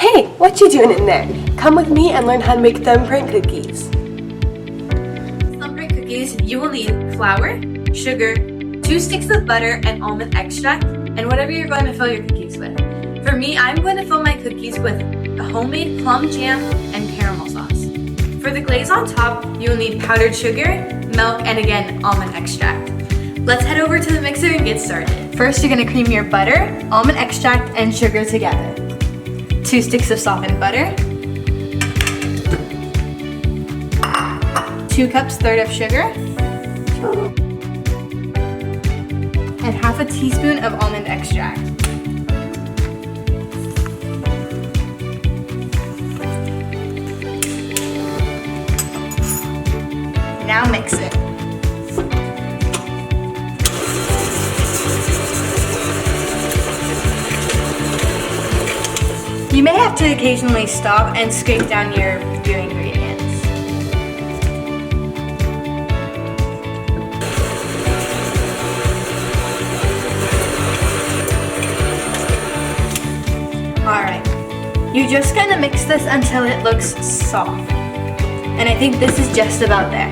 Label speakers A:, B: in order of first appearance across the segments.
A: Hey, what you doing in there? Come with me and learn how to make thumbprint cookies.
B: Thumbprint cookies, you will need flour, sugar, 2 sticks of butter and almond extract, and whatever you're going to fill your cookies with. For me, I'm going to fill my cookies with a homemade plum jam and caramel sauce. For the glaze on top, you'll need powdered sugar, milk, and again, almond extract. Let's head over to the mixer and get started. First, you're going to cream your butter, almond extract, and sugar together. 2 sticks of softened butter, 2 cups third of sugar, and half a teaspoon of almond extract. Now mix it. You may have to occasionally stop and scrape down your ingredients. Alright, you're just going to mix this until it looks soft. And I think this is just about there.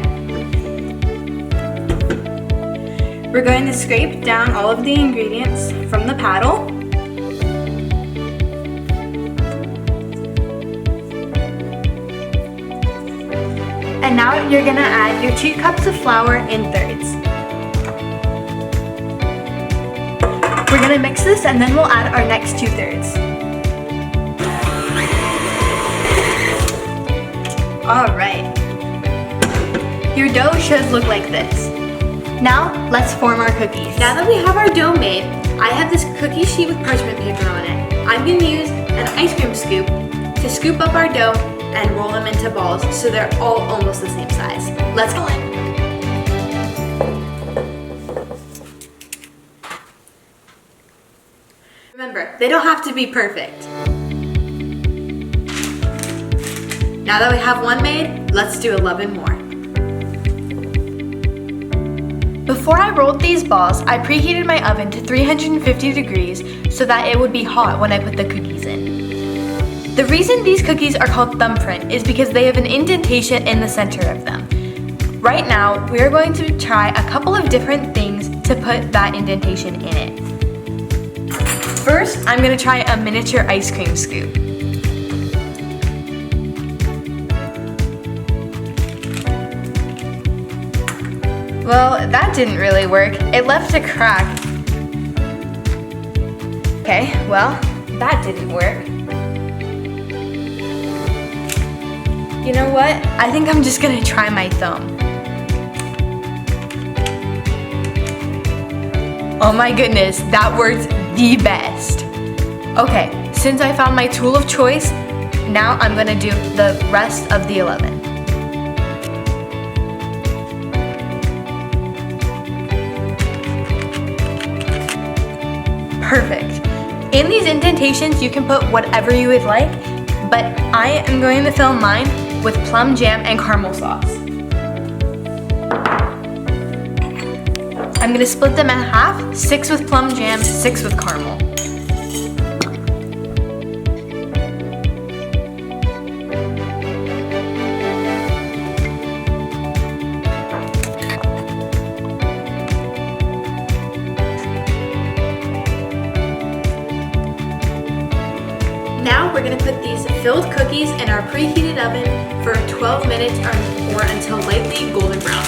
B: We're going to scrape down all of the ingredients from the paddle. And now you're gonna add your 2 cups of flour in thirds. We're gonna mix this and then we'll add our next 2 thirds. Alright. Your dough should look like this. Now, let's form our cookies. Now that we have our dough made, I have this cookie sheet with parchment paper on it. I'm gonna use an ice cream scoop to scoop up our dough and roll them into balls so they're all almost the same size. Let's go in. Remember, they don't have to be perfect. Now that we have one made, let's do 11 more. Before I rolled these balls, I preheated my oven to 350 degrees so that it would be hot when I put the cookies in. The reason these cookies are called thumbprint is because they have an indentation in the center of them. Right now, we are going to try a couple of different things to put that indentation in it. First, I'm going to try a miniature ice cream scoop. Well, that didn't really work. It left a crack. Okay, well, that didn't work. You know what? I think I'm just gonna try my thumb. Oh my goodness, that worked the best. Okay, since I found my tool of choice, now I'm gonna do the rest of the 11. Perfect. In these indentations, you can put whatever you would like, but I am going to fill mine with plum jam and caramel sauce. I'm going to split them in half, 6 with plum jam, 6 with caramel. Now we're going to put these filled cookies in our preheated oven for 12 minutes or more until lightly golden brown.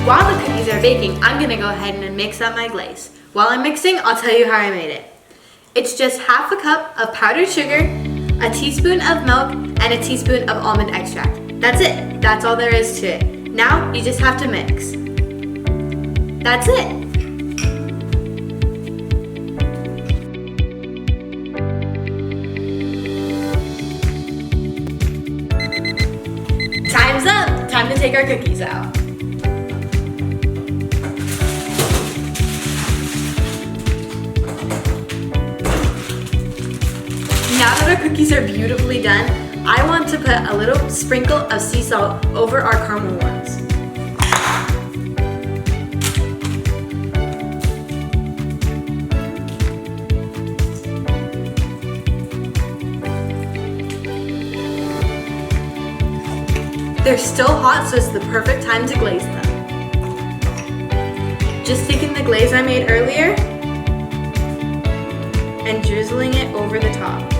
B: While the cookies are baking, I'm going to go ahead and mix up my glaze. While I'm mixing, I'll tell you how I made it. It's just half a cup of powdered sugar, a teaspoon of milk, and a teaspoon of almond extract. That's it. That's all there is to it. Now, you just have to mix. That's it. Time's up. Time to take our cookies out. Now that our cookies are beautifully done, I want to put a little sprinkle of sea salt over our caramel ones. They're still hot, so it's the perfect time to glaze them. Just taking the glaze I made earlier and drizzling it over the top.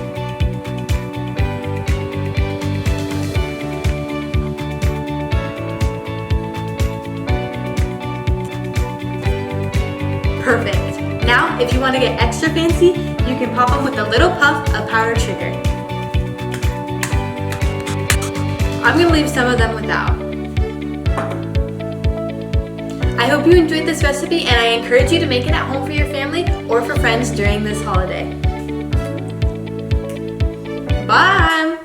B: Perfect. Now, if you want to get extra fancy, you can pop them with a little puff of powdered sugar. I'm going to leave some of them without. I hope you enjoyed this recipe, and I encourage you to make it at home for your family or for friends during this holiday. Bye!